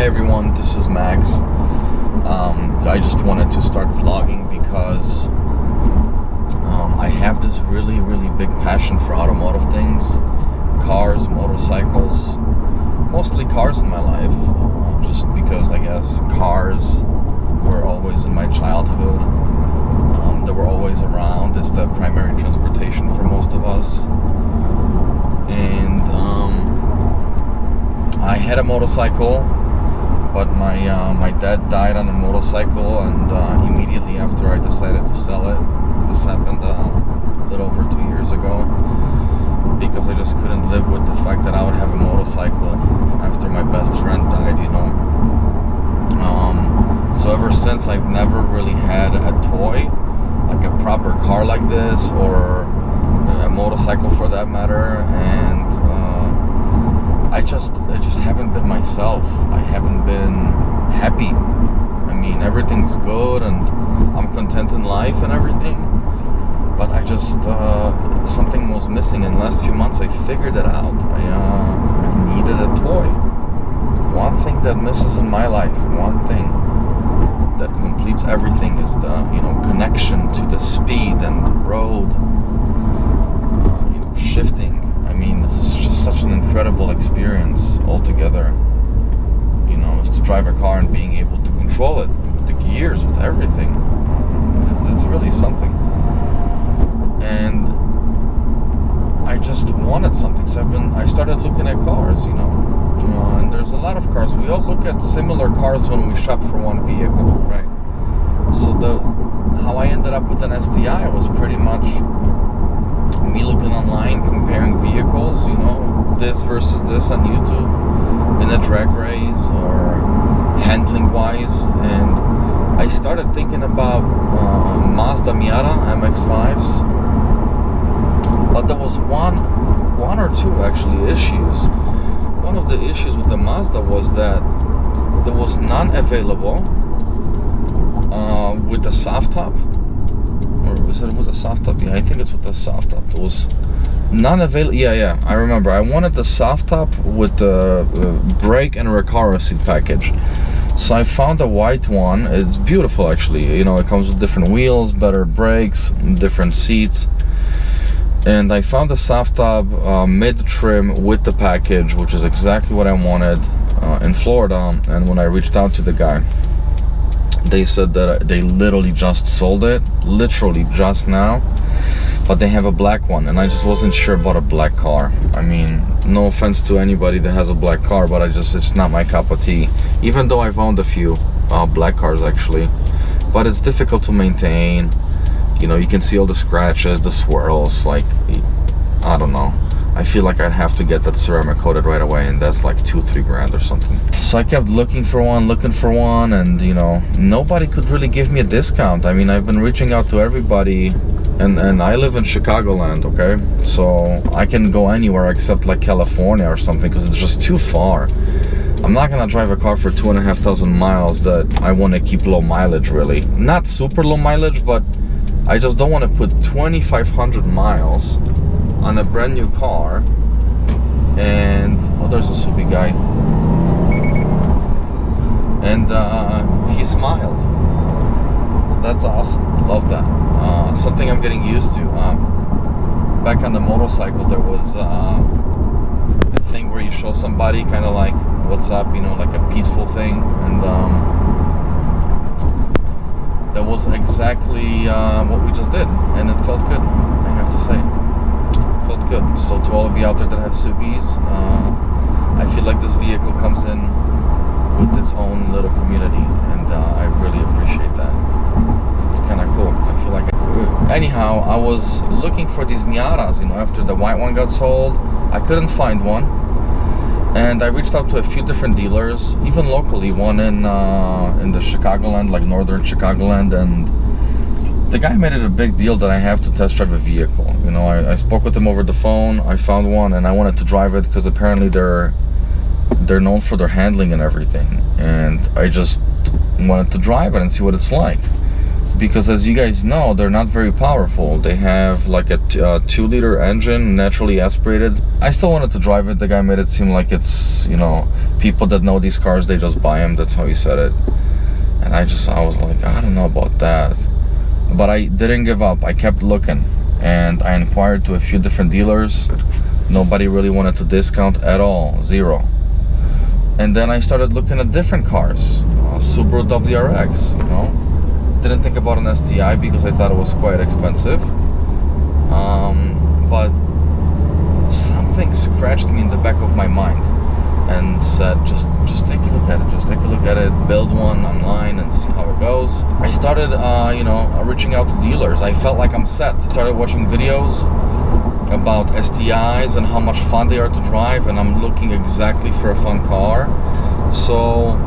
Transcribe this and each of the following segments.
Hi everyone, this is Max. I just wanted to start vlogging because I have this really big passion for automotive things, cars, motorcycles, mostly cars in my life, just because I guess cars were always in my childhood. They were always around. It's the primary transportation for most of us. And I had a motorcycle, but my dad died on a motorcycle, and immediately after I decided to sell it. This happened a little over 2 years ago, because I just couldn't live with the fact that I would have a motorcycle after my best friend died, you know. So ever since, I've never really had a toy, like a proper car like this, or a motorcycle for that matter, and I just haven't been myself. I haven't been happy. I mean, everything's good and I'm content in life and everything, but I just something was missing. In the last few months I figured it out. I needed a toy. One thing that misses in my life, one thing that completes everything, is the connection to the speed and road, shifting. I mean, this is just such an incredible experience altogether. Is to drive a car and being able to control it with the gears, with everything. It's really something. And I just wanted something, so I started looking at cars, and there's a lot of cars. We all look at similar cars when we shop for one vehicle, right? So how I ended up with an STI was pretty much me looking online, comparing vehicles, this versus this on YouTube in a drag race or handling wise, and I started thinking about Mazda Miata MX-5s, but there was one or two actually issues. One of the issues with the Mazda was that there was none available with the soft top. Or is it with the soft top? Yeah, I think it's with the soft top. There was none available. Yeah, I remember. I wanted the soft top with the brake and Recaro seat package. So I found a white one. It's beautiful, actually. It comes with different wheels, better brakes, different seats. And I found the soft top mid-trim with the package, which is exactly what I wanted in Florida. And when I reached out to the guy, they said that they literally just sold it, literally just now, but they have a black one, and I just wasn't sure about a black car. I mean, no offense to anybody that has a black car, but it's not my cup of tea, even though I've owned a few black cars actually, but it's difficult to maintain. You can see all the scratches, the swirls, like, I don't know. I feel like I'd have to get that ceramic coated right away, and that's like $2-3 grand or something. So I kept looking for one, and nobody could really give me a discount. I mean, I've been reaching out to everybody, and I live in Chicagoland, okay? So I can go anywhere except like California or something, because it's just too far. I'm not gonna drive a car for 2,500 miles that I want to keep low mileage, really. Not super low mileage, but I just don't want to put 2,500 miles on a brand new car. And there's a soupy guy, and he smiled. That's awesome. I love that. Something I'm getting used to. Back on the motorcycle, there was a thing where you show somebody kind of like what's up, like a peaceful thing, and that was exactly what we just did, and it felt good, I have to say. Felt good. So to all of you out there that have Subis, I feel like this vehicle comes in with its own little community, and I really appreciate that. It's kind of cool. I feel like anyhow, I was looking for these Miatas, after the white one got sold. I couldn't find one, and I reached out to a few different dealers, even locally, one in the Chicagoland, like northern Chicagoland, and the guy made it a big deal that I have to test drive a vehicle. I spoke with him over the phone. I found one, and I wanted to drive it because apparently they're known for their handling and everything. And I just wanted to drive it and see what it's like. because as you guys know, they're not very powerful. They have like a 2-liter engine, naturally aspirated. I still wanted to drive it. The guy made it seem like it's, you know, people that know these cars, they just buy them. That's how he said it. And I was like, I don't know about that. But I didn't give up. I kept looking, and I inquired to a few different dealers. Nobody really wanted to discount at all, zero. And then I started looking at different cars, Subaru WRX, you know. Didn't think about an STI because I thought it was quite expensive. But something scratched me in the back of my mind and said, just take a look at it. Just take a look at it. Build one online and see how it goes. I started, reaching out to dealers. I felt like I'm set. Started watching videos about STIs and how much fun they are to drive, and I'm looking exactly for a fun car. So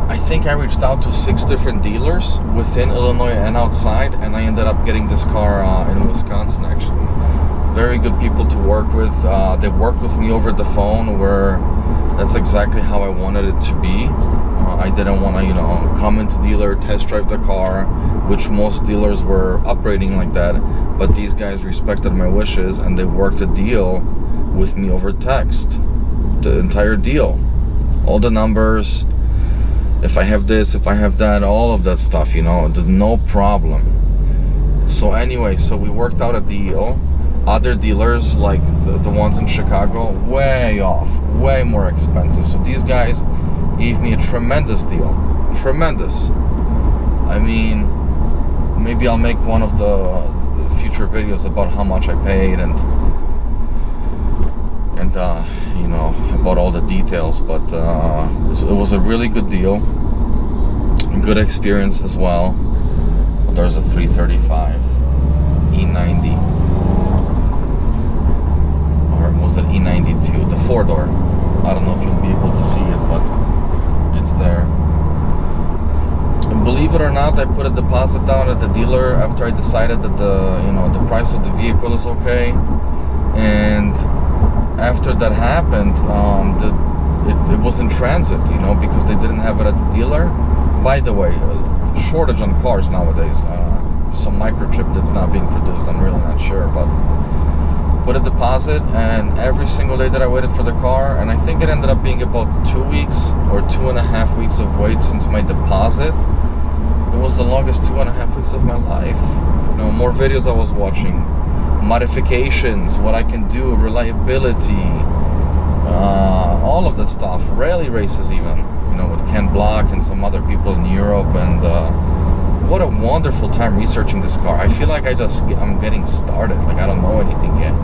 I think I reached out to 6 different dealers within Illinois and outside, and I ended up getting this car in Wisconsin, actually. Very good people to work with. They worked with me over the phone, where that's exactly how I wanted it to be. I didn't want to, come into dealer, test drive the car, which most dealers were operating like that. But these guys respected my wishes, and they worked a deal with me over text. The entire deal. All the numbers, if I have this, if I have that, all of that stuff, no problem. So anyway, so we worked out a deal. Other dealers, like the ones in Chicago, way off, way more expensive. So these guys gave me a tremendous deal. Tremendous. I mean, maybe I'll make one of the future videos about how much I paid and about all the details. But it was a really good deal. Good experience as well. There's a 335 E90. Was it E92, the 4-door. I don't know if you'll be able to see it, but it's there. And believe it or not, I put a deposit down at the dealer after I decided that the price of the vehicle is okay. And after that happened, it was in transit, because they didn't have it at the dealer. By the way, shortage on cars nowadays. Some microchip that's not being produced, I'm really not sure, but put a deposit, and every single day that I waited for the car, and I think it ended up being about 2 weeks or 2.5 weeks of wait since my deposit. It was the longest 2.5 weeks of my life. More videos I was watching, modifications, what I can do, reliability, all of that stuff, rally races even, with Ken Block and some other people in Europe, and what a wonderful time researching this car. I feel like I'm getting started, like I don't know anything yet.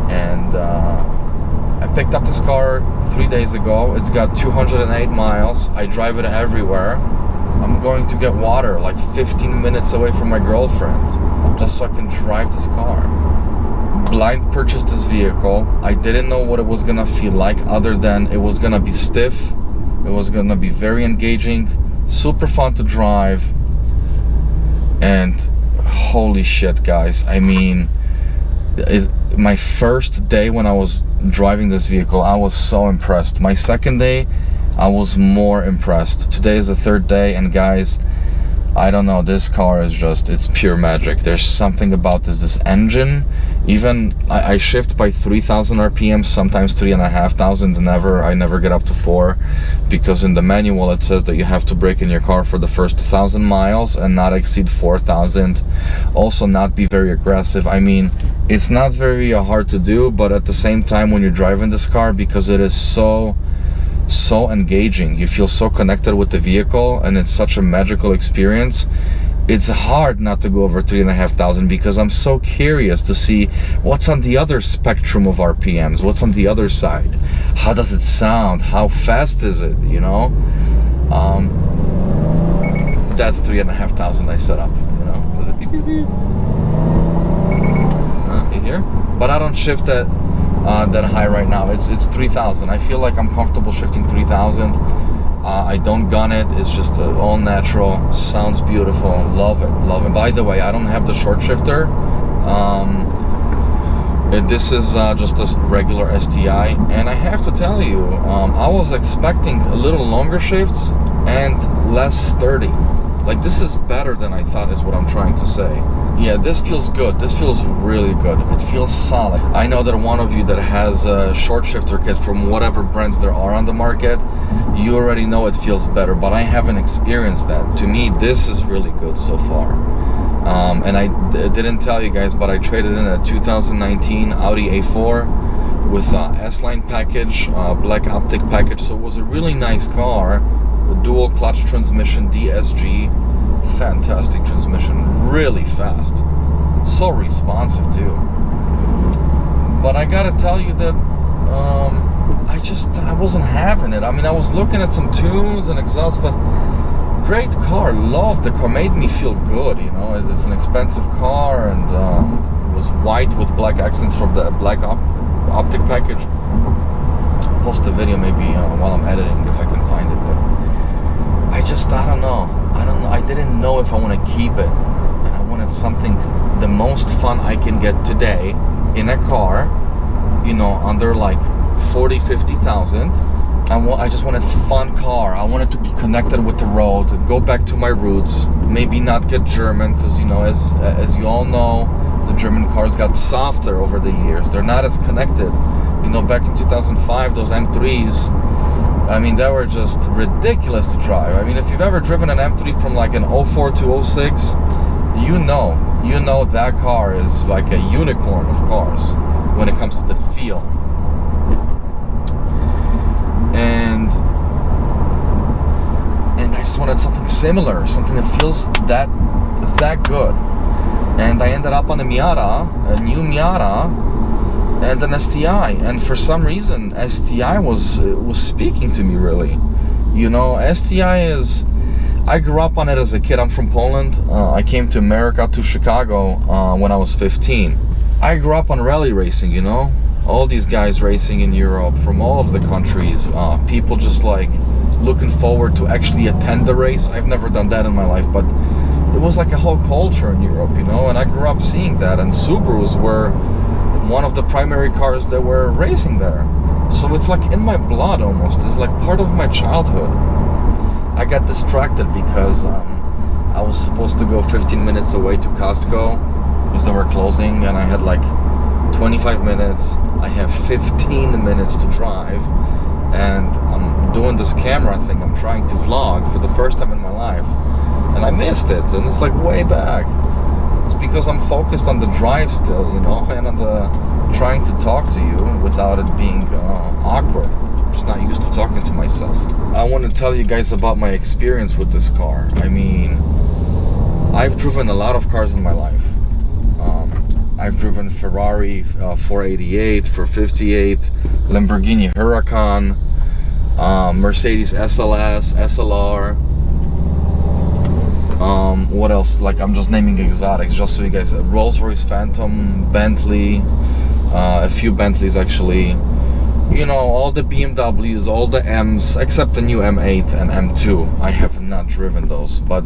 And I picked up this car 3 days ago. It's got 208 miles. I drive it everywhere. I'm going to get water like 15 minutes away from my girlfriend, just so I can drive this car. Blind purchased this vehicle. I didn't know what it was gonna feel like, other than it was gonna be stiff. It was gonna be very engaging, super fun to drive. And holy shit, guys, I mean, my first day when I was driving this vehicle, I was so impressed. My second day, I was more impressed. Today is the third day, and guys, I don't know, this car is just, it's pure magic. There's something about this engine. Even I shift by 3,000 RPM, sometimes 3,500. I never get up to 4, because in the manual it says that you have to brake in your car for the first 1,000 miles and not exceed 4,000. Also, not be very aggressive. I mean, it's not very hard to do, but at the same time, when you're driving this car, because it is so engaging, you feel so connected with the vehicle, and it's such a magical experience. It's hard not to go over 3,500, because I'm so curious to see what's on the other spectrum of RPMs, what's on the other side. How does it sound? How fast is it? That's 3,500 I set up. Beep, beep, beep. You hear? But I don't shift that high right now. It's 3,000. I feel like I'm comfortable shifting 3,000. I don't gun it. It's just all natural. Sounds beautiful. Love it. By the way, I don't have the short shifter. This is just a regular STI, and I have to tell you, I was expecting a little longer shifts and less sturdy. Like, this is better than I thought, is what I'm trying to say. Yeah, this feels good. This feels really good. It feels solid. I know that one of you that has a short shifter kit from whatever brands there are on the market, you already know it feels better, but I haven't experienced that. To me, this is really good so far. And I didn't tell you guys, but I traded in a 2019 Audi A4 with S-Line package, black optic package, so it was a really nice car. A dual clutch transmission, DSG, fantastic transmission, really fast, so responsive too. But I gotta tell you that I wasn't having it. I mean, I was looking at some tunes and exhausts, but great car, loved the car, made me feel good, you know. It's an expensive car, and it was white with black accents from the black optic package. I'll post the video maybe while I'm editing if I can find it, but I don't know. I didn't know if I want to keep it, and I wanted something the most fun I can get today in a car, you know, under like 40,000-50,000. I just wanted a fun car. I wanted to be connected with the road, go back to my roots, maybe not get German, because, you know, as you all know, the German cars got softer over the years. They're not as connected. You know, back in 2005, those M3s, I mean, they were just ridiculous to drive. I mean, if you've ever driven an M3 from like an 04 to 06, you know that car is like a unicorn of cars when it comes to the feel. And I just wanted something similar, something that feels that good. And I ended up on a new Miata, and an STI, and for some reason STI was speaking to me, really. You know, STI is, I grew up on it as a kid. I'm from Poland. I came to America, to Chicago, when I was 15. I grew up on rally racing, you know, all these guys racing in Europe from all of the countries, people just like looking forward to actually attend the race. I've never done that in my life, but it was like a whole culture in Europe, you know, and I grew up seeing that, and Subarus were one of the primary cars that were racing there. So it's like in my blood almost. It's like part of my childhood. I got distracted because I was supposed to go 15 minutes away to Costco because they were closing, and I had like 25 minutes. I have 15 minutes to drive, and I'm doing this camera thing. I'm trying to vlog for the first time in my life, and I missed it, and it's like way back. It's because I'm focused on the drive still, you know, and on the trying to talk to you without it being awkward. I'm just not used to talking to myself. I want to tell you guys about my experience with this car. I mean, I've driven a lot of cars in my life. I've driven Ferrari 488, 458, Lamborghini Huracan, Mercedes SLS, SLR. What else? Like, I'm just naming exotics just so you guys. Rolls-Royce Phantom, Bentley, a few Bentleys actually. You know, all the BMWs, all the M's, except the new M8 and M2. I have not driven those, but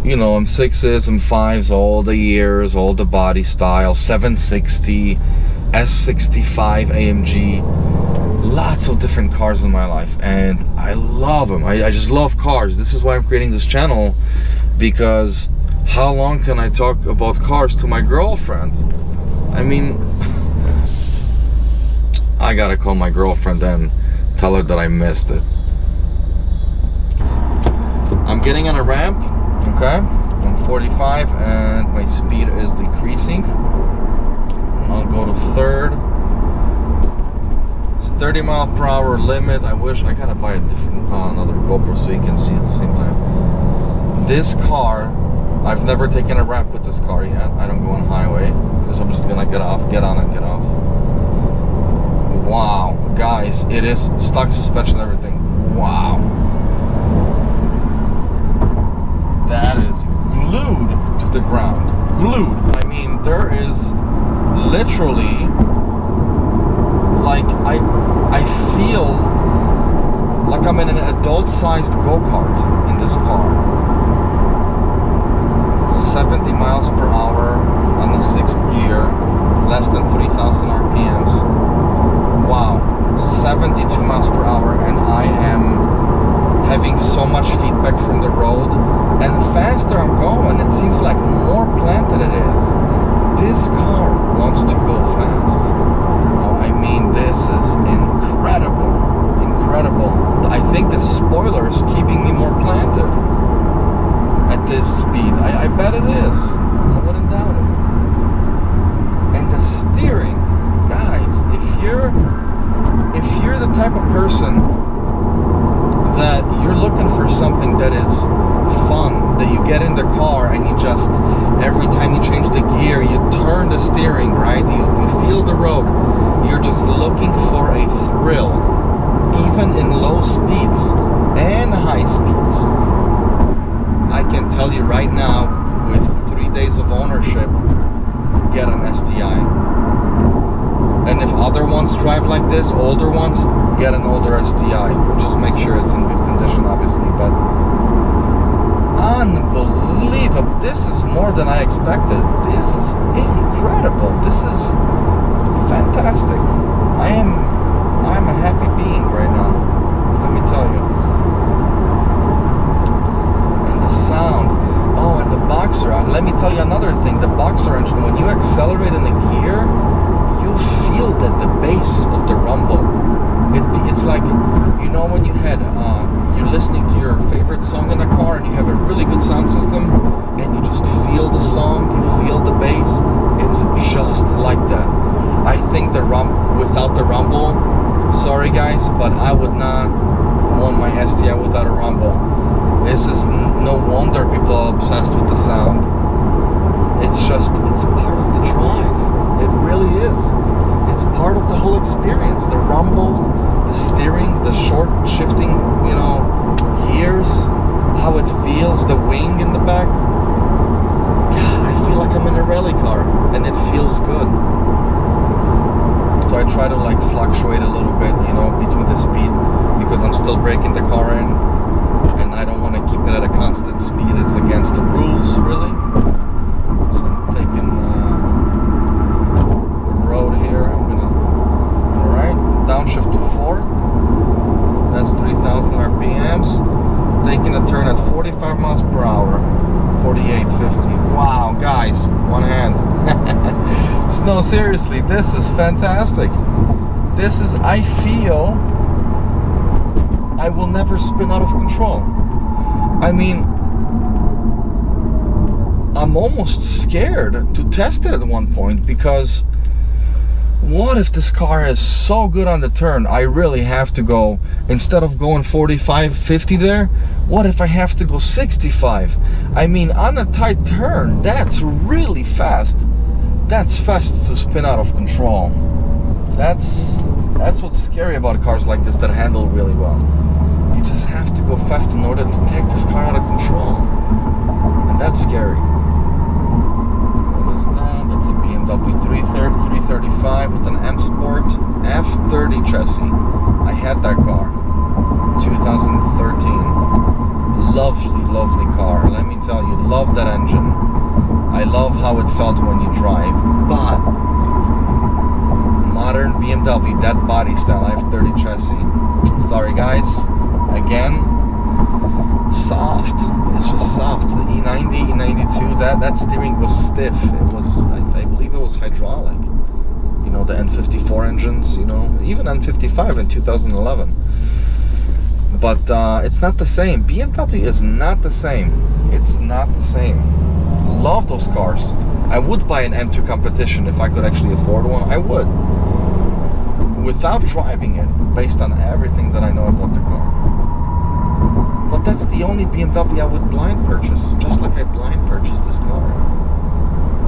you know, M6s, M5s, all the years, all the body styles, 760, S65 AMG, lots of different cars in my life, and I love them. I just love cars. This is why I'm creating this channel, because how long can I talk about cars to my girlfriend? I mean, I gotta call my girlfriend and tell her that I missed it. I'm getting on a ramp, okay? I'm 45 and my speed is decreasing. I'll go to third. It's 30 mile per hour limit. I wish I gotta buy a different another GoPro so you can see at the same time. This car, I've never taken a ramp with this car yet. I don't go on highway, so I'm just gonna get on and get off. Wow, guys, it is stock suspension and everything. Wow. That is glued to the ground. Glued. I mean, there is literally, like, I feel like I'm in an adult-sized go-kart in this car. 70 miles per hour on the 6th gear, less than 3,000 RPMs. Wow, 72 miles per hour, and I am having so much feedback from the road, and the faster I'm going, it seems like more planted it is. This car wants to go fast. I mean, this is incredible. I think the spoiler is keeping me more planted at this speed. I bet it is. I wouldn't doubt it. And the steering, guys, if you're the type of person that you're looking for something that is fun, that you get in the car and you just, every time you change the gear, you turn the steering, right? You feel the road. You're just looking for a thrill, even in low speeds and high speeds. I can tell you right now, with 3 days of ownership, get an STI. And if other ones drive like this, older ones, get an older STI. We'll just make sure it's in good condition, obviously. But unbelievable. This is more than I expected. This is incredible. This is fantastic. I am a happy being right now. Let me tell you. And the sound. Oh, and the Boxer. Let me tell you another thing. The Boxer engine, when you accelerate in the gear, you feel that the bass of the rumble. It's like, you know, when you're listening to your favorite song in a car and you have a really good sound system and you just feel the song, you feel the bass. It's just like that. I think without the rumble, sorry guys, but I would not want my STI without a rumble. This is no wonder people are obsessed with the sound. It's part of the drive. It really is. It's part of the whole experience. The rumble, the steering, the short shifting, gears, how it feels, the wing in the back. God, I feel like I'm in a rally car, and it feels good. So I try to fluctuate a little bit, between the speed, because I'm still breaking the car in, and I don't want to keep it at a constant speed. It's against the rules, really. So I'm taking road here. Alright, downshift to 4. That's 3,000 RPMs. Taking a turn at 45 miles per hour. 48.50. Wow, guys, one hand. No, seriously, this is fantastic. I feel I will never spin out of control. I mean, I'm almost scared to test it at one point, because what if this car is so good on the turn, I really have to go, instead of going 45, 50 there, what if I have to go 65? I mean, on a tight turn, that's really fast. That's fast to spin out of control. That's what's scary about cars like this that handle really well. You just have to go fast in order to take this car out of control. And that's scary. What is that? That's a BMW 335 with an M Sport F30 chassis. I had that car. 2013. Lovely car. Let me tell you, love that engine. I love how it felt when you drive. But modern BMW, that body style F30 chassis. Sorry guys. Again, soft. It's just soft. The E90, E92, that steering was stiff. It was, I believe it was hydraulic. The N54 engines, even N55 in 2011. But it's not the same. BMW is not the same. It's not the same. Love those cars. I would buy an M2 competition if I could actually afford one. I would. Without driving it, based on everything that I know about the car. But that's the only BMW I would blind purchase, just like I blind purchased this car.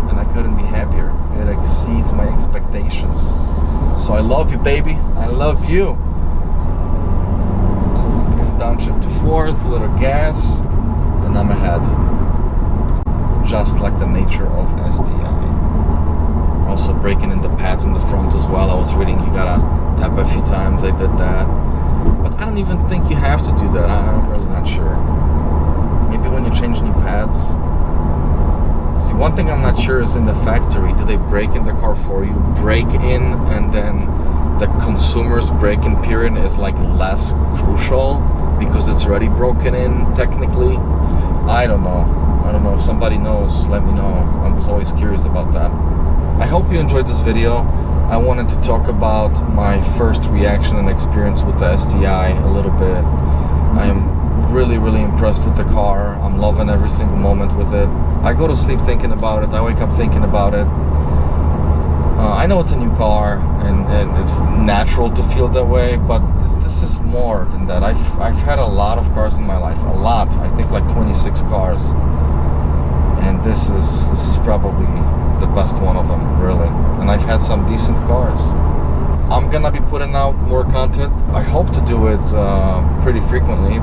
And I couldn't be happier. It exceeds my expectations. So I love you, baby. I love you. Okay, downshift to 4th, a little gas, and I'm ahead. Just like the nature of STI. Also breaking in the pads in the front as well. I was reading you gotta tap a few times. I did that. But I don't even think you have to do that. I'm really not sure. Maybe when you change new pads. See, one thing I'm not sure is in the factory, do they break in the car for you? Break in, and then the consumer's break-in period is less crucial because it's already broken in technically. I don't know. I don't know if somebody knows, let me know. I was always curious about that. I hope you enjoyed this video. I wanted to talk about my first reaction and experience with the STI a little bit. I am really impressed with the car. I'm loving every single moment with it. I go to sleep thinking about it. I wake up thinking about it. I know it's a new car and it's natural to feel that way, but this is more than that. I've had a lot of cars in my life, a lot. I think like 26 cars, and this is probably the best one of them, really. And I've had some decent cars. I'm gonna be putting out more content. I hope to do it pretty frequently.